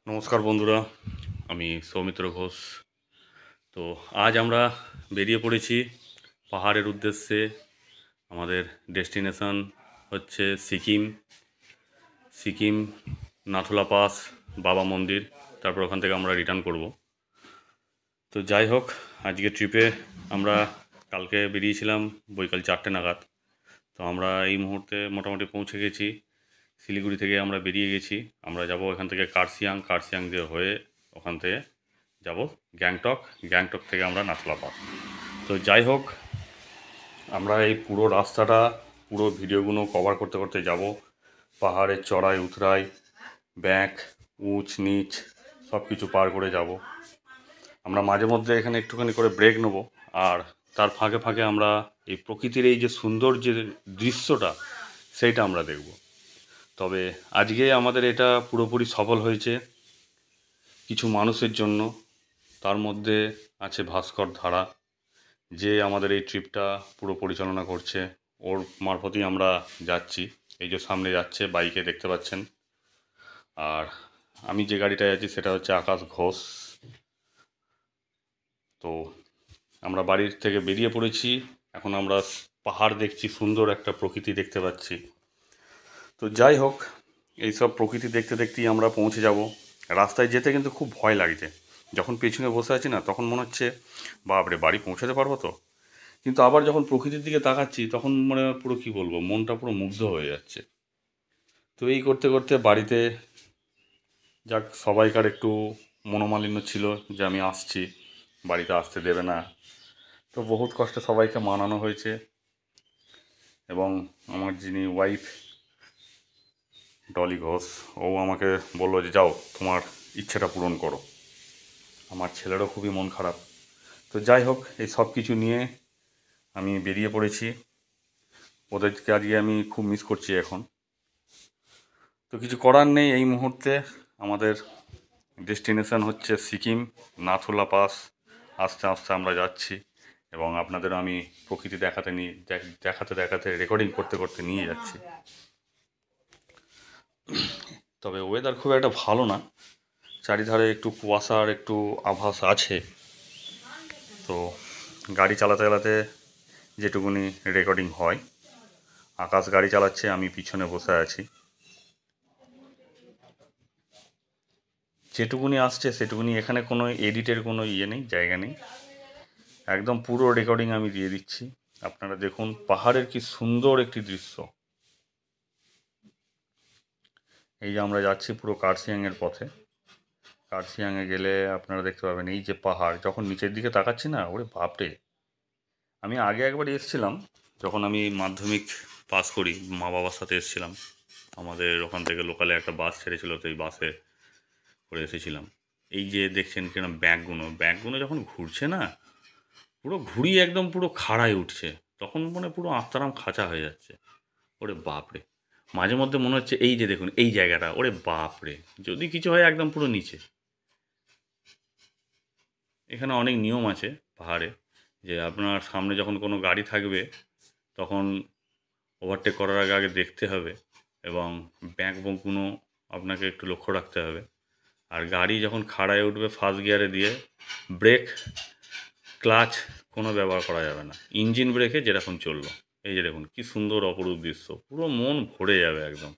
নমস্কার বন্ধুরা, আমি সৌমিত্র ঘোষ। তো আজ আমরা বেরিয়ে পড়েছি পাহাড়ের উদ্দেশ্যে। আমাদের ডেস্টিনেশন হচ্ছে সিকিম। সিকিম, নাথুলা পাস, বাবা মন্দির। তারপর ওখান থেকে আমরা রিটার্ন করব। তো যাই হোক, আজকে ট্রিপে আমরা কালকে বেরিয়েছিলাম বৈকাল 4টে নাগাদ। তো আমরা এই মুহূর্তে মোটামুটি পৌঁছে গেছি। শিলিগুড়ি থেকে আমরা বেরিয়ে গেছি। আমরা যাব এখান থেকে কার্শিয়াং, কার্শিয়াং দিয়ে হয়ে ওখান থেকে যাব গ্যাংটক, গ্যাংটক থেকে আমরা নাথুলা পাস। তো যাই হোক, আমরা এই পুরো রাস্তাটা, পুরো ভিডিওগুলো কভার করতে করতে যাব। পাহাড়ের চড়াই উতরাই, ব্যাক, উঁচ নিচ সব কিছু পার করে যাব। আমরা মাঝে মধ্যে এখানে একটুখানি করে ব্রেক নেব। আর তার ফাঁকে ফাঁকে আমরা এই প্রকৃতির এই যে সুন্দর যে দৃশ্যটা, সেইটা আমরা দেখব। তবে আজকে আমাদের এটা পুরোপুরি সফল হয়েছে কিছু মানুষের জন্য। তার মধ্যে আছে ভাস্কর ধারা, যে আমাদের এই ট্রিপটা পুরো পরিচালনা করছে। ওর মারফতেই আমরা যাচ্ছি। এই যে সামনে যাচ্ছে বাইকে, দেখতে পাচ্ছেন। আর আমি যে গাড়িটায় আছি সেটা হচ্ছে আকাশ ঘোষ। তো আমরা বাড়ির থেকে বেরিয়ে পড়েছি। এখন আমরা পাহাড় দেখছি, সুন্দর একটা প্রকৃতি দেখতে পাচ্ছি। তো যাই হোক, এইসব প্রকৃতি দেখতে দেখতেই আমরা পৌঁছে যাব। রাস্তায় যেতে কিন্তু খুব ভয় লাগছে। যখন পেছনে বসে আছি না, তখন মনে হচ্ছে বাপরে, বাড়ি পৌঁছাতে পারবো তো। কিন্তু আবার যখন প্রকৃতির দিকে তাকাচ্ছি, তখন মনে হয় পুরো কী বলবো, মনটা পুরো মুগ্ধ হয়ে যাচ্ছে। তো এই করতে করতে বাড়িতে, যাক, সবাইকার একটু মনোমালিন্য ছিল যে আমি আসছি, বাড়িতে আসতে দেবে না। তো বহুত কষ্টে সবাইকে মানানো হয়েছে। এবং আমার যিনি ওয়াইফ ডলি ঘোষ, ও আমাকে বললো যে যাও, তোমার ইচ্ছেটা পূরণ করো। আমার ছেলেরও খুবই মন খারাপ। তো যাই হোক, এই সব কিছু নিয়ে আমি বেরিয়ে পড়েছি। ওদেরকে আজকে আমি খুব মিস করছি এখন। তো কিছু করার নেই, এই মুহূর্তে আমাদের ডেস্টিনেশন হচ্ছে সিকিম, নাথুলা পাস। আস্তে আস্তে আমরা যাচ্ছি এবং আপনাদেরও আমি প্রকৃতি দেখাতে দেখাতে রেকর্ডিং করতে করতে নিয়ে যাচ্ছি। তবে ওয়েদার খুব একটা ভালো না, চারিধারে একটু কুয়াশার একটু আভাস আছে। তো গাড়ি চালাতে চালাতে যেটুকুনি রেকর্ডিং হয়, আকাশ গাড়ি চালাচ্ছে, আমি পিছনে বসে আছি, যেটুকুনি আসছে সেটুকুনি। এখানে কোনো এডিটের কোনো নেই, জায়গা নেই। একদম পুরো রেকর্ডিং আমি দিয়ে দিচ্ছি। আপনারা দেখুন পাহাড়ের কি সুন্দর একটি দৃশ্য। এই যে আমরা যাচ্ছি পুরো কার্শিয়াংয়ের পথে। কার্শিয়াংয়ে গেলে আপনারা দেখতে পাবেন এই যে পাহাড়, যখন নিচের দিকে তাকাচ্ছি না, ওরে বাপরে। আমি আগে একবার এসেছিলাম, যখন আমি মাধ্যমিক পাস করি, মা বাবার সাথে এসেছিলাম। আমাদের ওখান থেকে লোকালে একটা বাস ছেড়েছিল, তো এই বাসে করে এসেছিলাম। এই যে দেখছেন কিনা ব্যাগগুলো যখন ঘুরছে না, পুরো ঘুরিয়ে একদম পুরো খাড়ায় উঠছে, তখন মনে পুরো আত্মারাম খাঁচা হয়ে যাচ্ছে। ওরে বাপরে, মাঝে মধ্যে মনে হচ্ছে এই যে দেখুন এই জায়গাটা, ওরে বাপরে, যদি কিছু হয় একদম পুরো নিচে। এখানে অনেক নিয়ম আছে পাহাড়ে, যে আপনার সামনে যখন কোনো গাড়ি থাকবে, তখন ওভারটেক করার আগে আগে দেখতে হবে, এবং ব্যাঁকগুলো আপনাকে একটু লক্ষ্য রাখতে হবে। আর গাড়ি যখন খাড়ায় উঠবে ফার্স্ট গিয়ারে দিয়ে, ব্রেক, ক্লাচ কোনো ব্যবহার করা যাবে না, ইঞ্জিন ব্রেকে যেরকম চললো। এই যে দেখুন কী সুন্দর অপরূপ দৃশ্য, পুরো মন ভরে যাবে একদম।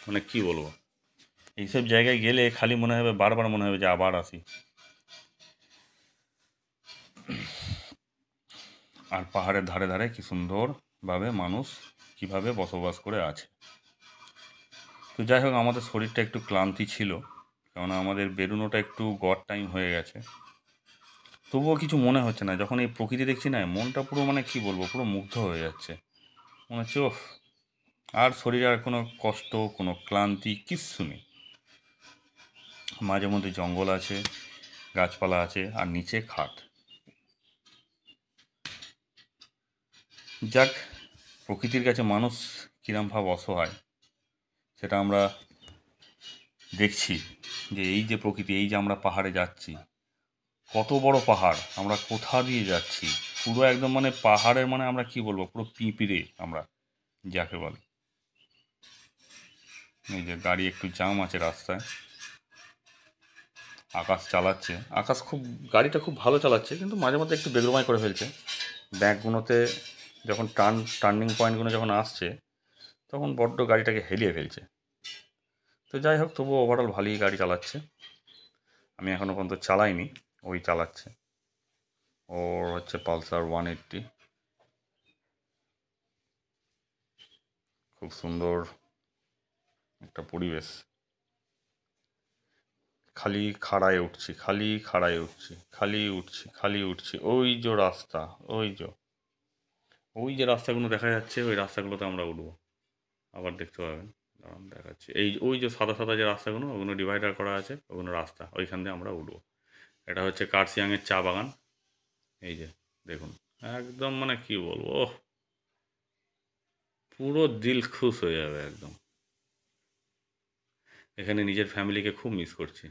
মানে কী বলবো, এইসব জায়গায় গেলে খালি মনে হবে, বারবার মনে হবে যে আবার আসি। আর পাহাড়ের ধারে ধারে কী সুন্দরভাবে মানুষ কীভাবে বসবাস করে আছে। তো যাই হোক, আমাদের শরীরটা একটু ক্লান্তি ছিল, কেননা আমাদের বেরোনোটা একটু গড় টাইম হয়ে গেছে। তবুও কিছু মনে হচ্ছে না, যখন এই প্রকৃতি দেখছি না, মনটা পুরো মানে কী বলবো, পুরো মুগ্ধ হয়ে যাচ্ছে। মনে হচ্ছে ওফ, আর শরীরে আর কোনো কষ্ট, কোনো ক্লান্তি কিচ্ছু নেই। মাঝে মধ্যে জঙ্গল আছে, গাছপালা আছে, আর নিচে খাট। যাক, প্রকৃতির কাছে মানুষ কিরমভাব অসহায়, সেটা আমরা দেখছি। যে এই যে প্রকৃতি, এই যে আমরা পাহাড়ে যাচ্ছি, কত বড় পাহাড়, আমরা কোথা দিয়ে যাচ্ছি, পুরো একদম মানে পাহাড়ের মানে আমরা কি বলবো, পুরো পিঁপড়ে আমরা যাকে বলে। এই যে গাড়ি একটু জাম আছে রাস্তায়। আকাশ চালাচ্ছে, আকাশ খুব গাড়িটা খুব ভালো চালাচ্ছে, কিন্তু মাঝে মধ্যে একটু বেগরমাই করে ফেলছে। ব্যাঁকগুলোতে যখন টার্নিং পয়েন্টগুলো যখন আসছে তখন বড্ড গাড়িটাকে হেলিয়ে ফেলছে। তো যাই হোক, তবুও ওভারঅল ভালোই গাড়ি চালাচ্ছে। আমি এখনও পর্যন্ত চালাইনি, ওই চালাচ্ছে। ওর হচ্ছে পালসার 180। খুব সুন্দর একটা পরিবেশ। খালি খাড়ায় উঠছি, খালি খাড়ায় উঠছি, খালি উঠছি, খালি উঠছি। ওই যে রাস্তা, ওই যে রাস্তাগুলো দেখা যাচ্ছে, ওই রাস্তাগুলোতে আমরা উঠবো। আবার দেখতে পাবেন, দাঁড়ান দেখাচ্ছি। ওই যে সাদা সাদা যে রাস্তাগুলো, ওগুলো ডিভাইডার করা আছে, ওগুলো রাস্তা, ওইখান দিয়ে আমরা উঠবো। এটা হচ্ছে কার্শিয়াংয়ের চা বাগান। এই যে দেখুন, একদম মানে কি বলবো, ওহ, পুরো দিল খুশ হয়ে যাবে একদম। এখানে নিজের ফ্যামিলিকে খুব মিস করছি।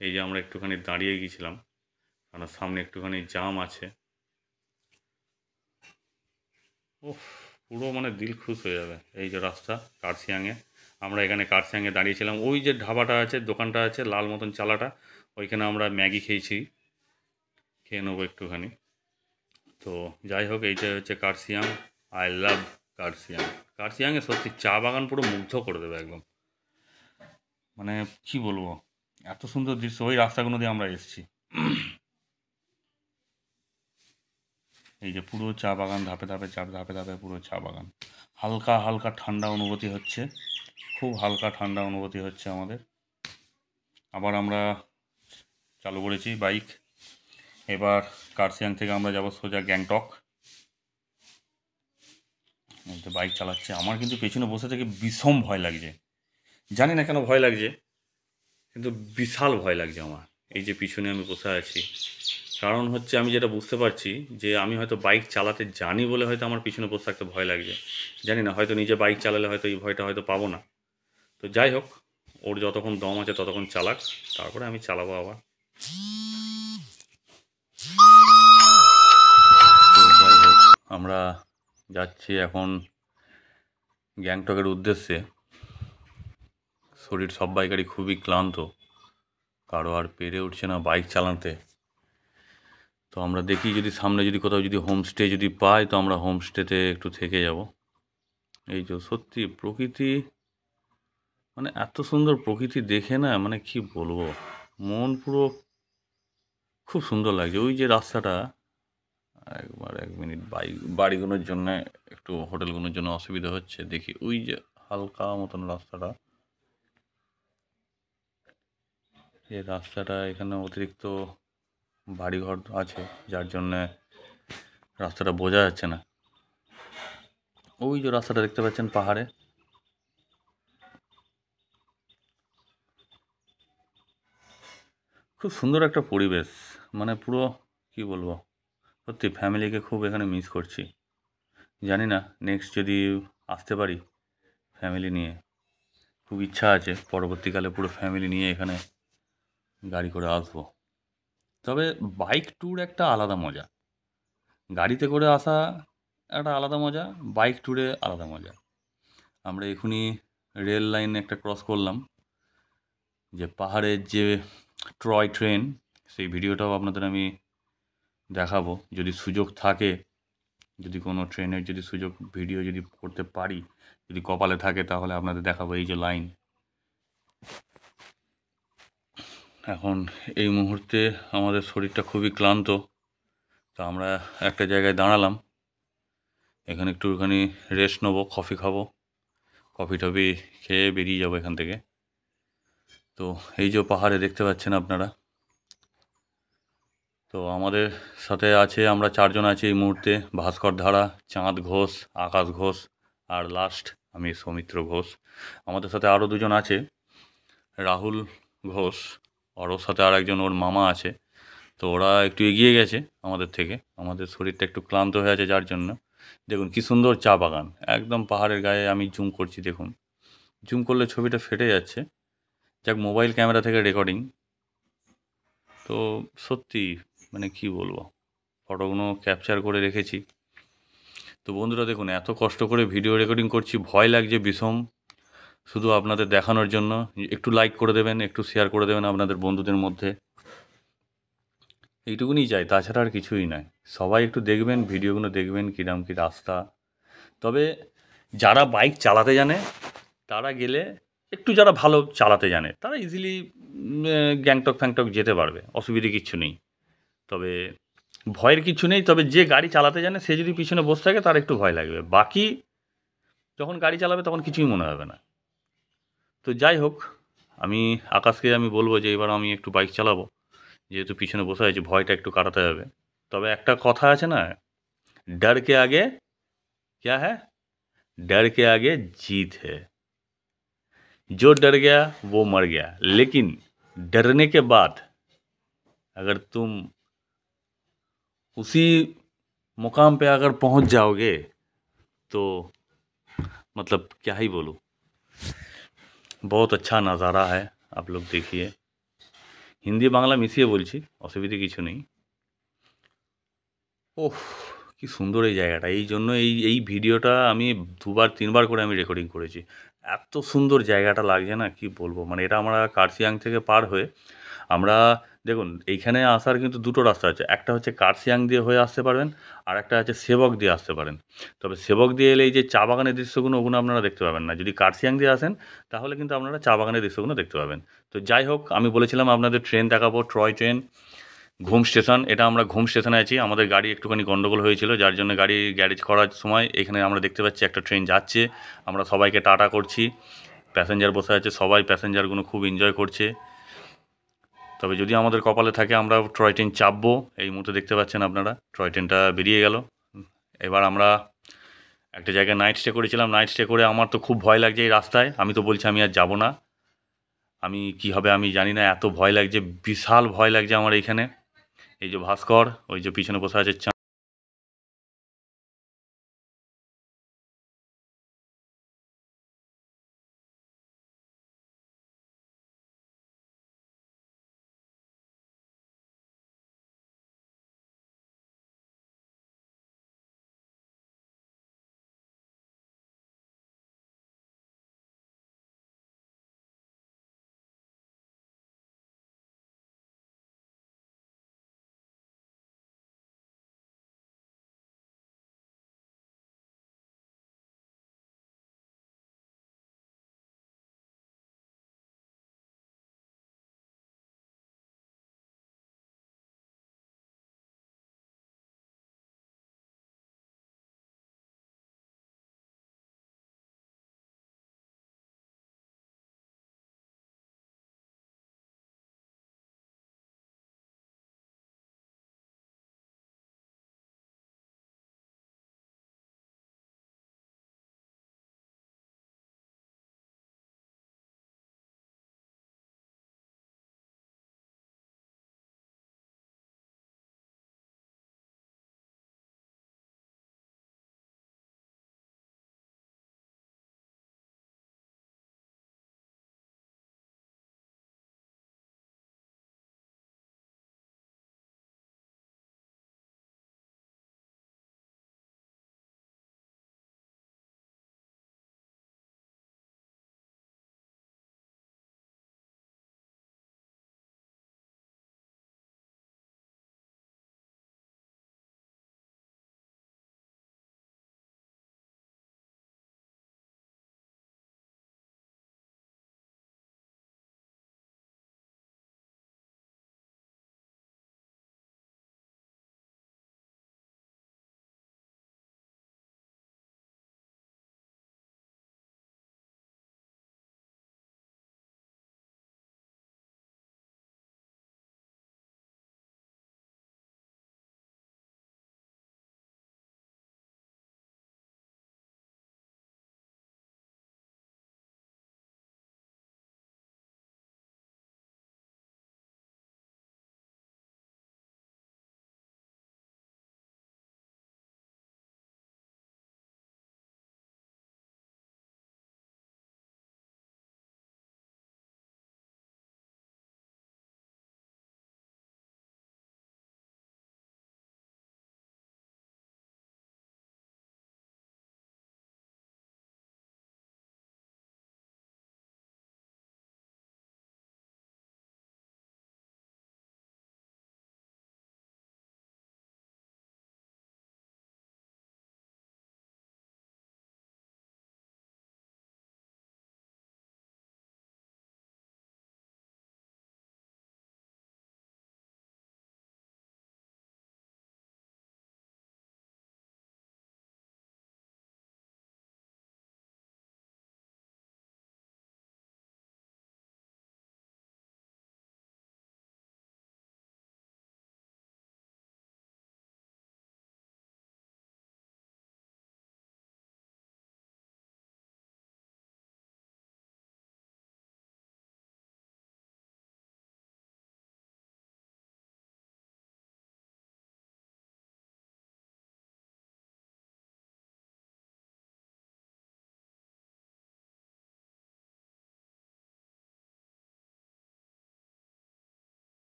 এই যে আমরা একটুখানি দাঁড়িয়ে গিয়েছিলাম, কারণ সামনে একটুখানি জাম আছে। ওহ, পুরো মানে দিল খুশ হয়ে যাবে। এই যে রাস্তা কার্শিয়াংয়ে, আমরা এখানে কার্শিয়াংয়ে দাঁড়িয়েছিলাম। ওই যে ধাবাটা আছে, দোকানটা আছে লাল মতন চালাটা, ওইখানে আমরা ম্যাগি খেয়েছি, খেয়ে নেবো একটুখানি। তো যাই হোক, এইটা হচ্ছে কার্শিয়াং। I love Kurseong. কার্শিয়াংয়ে সত্যি চা বাগান পুরো মুগ্ধ করে দেবে একদম। মানে কি বলবো, এত সুন্দর দৃশ্য। ওই রাস্তাগুলো দিয়ে আমরা এসেছি। এই যে পুরো চা বাগান, ধাপে ধাপে ধাপে ধাপে পুরো চা বাগান। হালকা হালকা ঠান্ডা অনুভূতি হচ্ছে, খুব হালকা ঠান্ডা অনুভূতি হচ্ছে আমাদের। আবার আমরা চালু করেছি বাইক। এবার কার্শিয়াং থেকে আমরা যাব সোজা গ্যাংটক। এই তো বাইক চালাচ্ছে। আমার কিন্তু পেছনে বসে থেকে ভীষণ ভয় লাগছে, জানি না কেন ভয় লাগছে, কিন্তু বিশাল ভয় লাগছে আমার। এই যে পিছনে আমি বসে আছি, কারণ হচ্ছে আমি যেটা বুঝতে পারছি যে আমি হয়তো বাইক চালাতে জানি বলে হয়তো আমার পিছনে বসে থাকতে ভয় লাগছে। জানি না, হয়তো নিজে বাইক চালালে হয়তো এই ভয়টা হয়তো পাবো না। তো যাই হোক, ওর যতক্ষণ দম আছে ততক্ষণ চালাক, তারপরে আমি চালাবো আবার। তো যাই হোক, আমরা যাচ্ছি এখন গ্যাংটকের উদ্দেশ্যে। শরীর সব বাইকারই খুবই ক্লান্ত, কারো আর পেরে উঠছে না বাইক চালাতে। তো আমরা দেখি যদি সামনে যদি কোথাও যদি হোমস্টে যদি পাই, তো আমরা হোমস্টেতে একটু থেকে যাব। এই যে সত্যি প্রকৃতি, মানে এত সুন্দর প্রকৃতি দেখে না, মানে কি বলবো, মন পুরো খুব সুন্দর লাগছে। ওই যে রাস্তাটা, একবার 1 মিনিট, বাড়িগুলোর জন্য একটু হোটেলগুলোর জন্য অসুবিধা হচ্ছে। দেখি ওই যে হালকা মতন রাস্তাটা, এই রাস্তাটা এখানে অতিরিক্ত বাড়িঘর আছে, যার জন্যে রাস্তাটা বোঝা যাচ্ছে না। ওই যে রাস্তাটা দেখতে পাচ্ছেন পাহাড়ে, খুব সুন্দর একটা পরিবেশ। মানে পুরো কি বলবো, সত্যি ফ্যামিলিকে খুব এখানে মিস করছি। জানি না নেক্সট যদি আসতে পারি ফ্যামিলি নিয়ে, খুব ইচ্ছা আছে পরবর্তীকালে পুরো ফ্যামিলি নিয়ে এখানে গাড়ি করে আসবো। তবে বাইক ট্যুর একটা আলাদা মজা, গাড়িতে করে আসা একটা আলাদা মজা, বাইক ট্যুরে আলাদা মজা। আমরা এখুনি রেল লাইন একটা ক্রস করলাম, যে পাহাড়ের যে টয় ট্রেন, সেই ভিডিওটাও আপনাদের আমি দেখাবো যদি সুযোগ থাকে। যদি কোনো ট্রেনের যদি সুযোগ ভিডিও যদি করতে পারি, যদি কপালে থাকে, তাহলে আপনাদের দেখাবো। এই যে লাইন, এখন এই মুহূর্তে আমাদের শরীরটা খুবই ক্লান্ত। তো আমরা একটা জায়গায় দাঁড়ালাম, এখানে একটুখানি রেস্ট নেবো, কফি খাবো, কফি টফি খেয়ে বেরিয়ে যাবো এখান থেকে। তো এই যে পাহাড়ে দেখতে পাচ্ছেন আপনারা, তো আমাদের সাথে আছে, আমরা 4 জন আছি এই মুহূর্তে। ভাস্কর ধারা, চাঁদ ঘোষ, আকাশ ঘোষ, আর লাস্ট আমি সৌমিত্র ঘোষ। আমাদের সাথে আরও 2 জন আছে, রাহুল ঘোষ, আর ওর সাথে আর একজন ওর মামা আছে। তো ওরা একটু এগিয়ে গেছে আমাদের থেকে, আমাদের শরীরটা একটু ক্লান্ত হয়ে আছে যার জন্য। দেখুন কি সুন্দর চা বাগান, একদম পাহাড়ের গায়ে। আমি জুম করছি, দেখুন জুম করলে ছবিটা ফেটে যাচ্ছে, যাক মোবাইল ক্যামেরা থেকে রেকর্ডিং। তো সত্যি মানে কি বলবো, ফটোগুলো ক্যাপচার করে রেখেছি। তো বন্ধুরা দেখুন, এত কষ্ট করে ভিডিও রেকর্ডিং করছি, ভয় লাগছে বিষম। শুধু আপনাদের দেখানোর জন্য। একটু লাইক করে দেবেন, একটু শেয়ার করে দেবেন আপনাদের বন্ধুদের মধ্যে, এইটুকুনি চাই, তাছাড়া আর কিছুই নয়। সবাই একটু দেখবেন, ভিডিওগুলো দেখবেন কীরকম কী রাস্তা। তবে যারা বাইক চালাতে জানে তারা গেলে, একটু যারা ভালো চালাতে জানে তারা ইজিলি গ্যাংটক ফ্যাংটক যেতে পারবে, অসুবিধে কিচ্ছু নেই। তবে ভয়ের কিছু নেই, তবে যে গাড়ি চালাতে জানে সে যদি পিছনে বসে থাকে তার একটু ভয় লাগবে, বাকি যখন গাড়ি চালাবে তখন কিছুই মনে হবে না। তো যাই হোক, আকাশকে আমি বলবো যে এবার আমি একটু বাইক চালাবো, যেহেতু পিছনে বসে আছি, ভয়টা একটু কাটাতে হবে। তবে একটা কথা আছে না, ডর কে আগে क्या है, डर के आगे जीत है, जो डर गया वो मर गया, लेकिन डरने के बाद अगर तुम उसी मुकाम पे अगर पहुंच जाओगे तो मतलब क्या ही बोलूँ, बहुत अच्छा नज़ारा है। आप लोग देखिए, হিন্দি বাংলা মিশিয়ে বলছি, অসুবিধে কিছু নেই। ওহ, কি সুন্দর এই জায়গাটা! এই জন্য এই ভিডিওটা আমি ২ বার ৩ বার করে আমি রেকর্ডিং করেছি। এত সুন্দর জায়গাটা লাগছে না, কি বলবো! মানে এটা আমরা কার্শিয়াং থেকে পার হয়ে আমরা, দেখুন এইখানে আসার কিন্তু দুটো রাস্তা আছে। একটা হচ্ছে কার্শিয়াং দিয়ে হয়ে আসতে পারবেন, আরেকটা হচ্ছে সেবক দিয়ে আসতে পারেন। তবে সেবক দিয়ে এলে এই যে চা বাগানের দৃশ্যগুলো ওগুলো আপনারা দেখতে পাবেন না। যদি কার্শিয়াং দিয়ে আসেন তাহলে কিন্তু আপনারা চা বাগানের দৃশ্যগুলো দেখতে পাবেন। তো যাই হোক, আমি বলেছিলাম আপনাদের ট্রেন দেখাবো, টয় ট্রেন, ঘুম স্টেশন। এটা আমরা ঘুম স্টেশনে আছি। আমাদের গাড়ি একটুখানি গন্ডগোল হয়েছিল, যার জন্য গাড়ি গ্যারেজ করার সময় এখানে আমরা দেখতে পাচ্ছি একটা ট্রেন যাচ্ছে। আমরা সবাইকে টাটা করছি, প্যাসেঞ্জার বসে আছে, সবাই প্যাসেঞ্জারগুলো খুব এনজয় করছে। তবে যদি আমাদের কপালে থাকে আমরা টয় ট্রেন চাপবো। এই মুহূর্তে দেখতে পাচ্ছেন আপনারা টয় ট্রেনটা বেরিয়ে গেল। এবার আমরা একটা জায়গায় নাইট স্টে করেছিলাম। নাইট স্টে করে আমার তো খুব ভয় লাগছে এই রাস্তায়। আমি তো বলছি আমি আর যাব না, আমি কি হবে আমি জানি না, এত ভয় লাগছে, বিশাল ভয় লাগছে আমার এইখানে। এই যে ভাস্কর, ওই যে পিছনে বসে আছে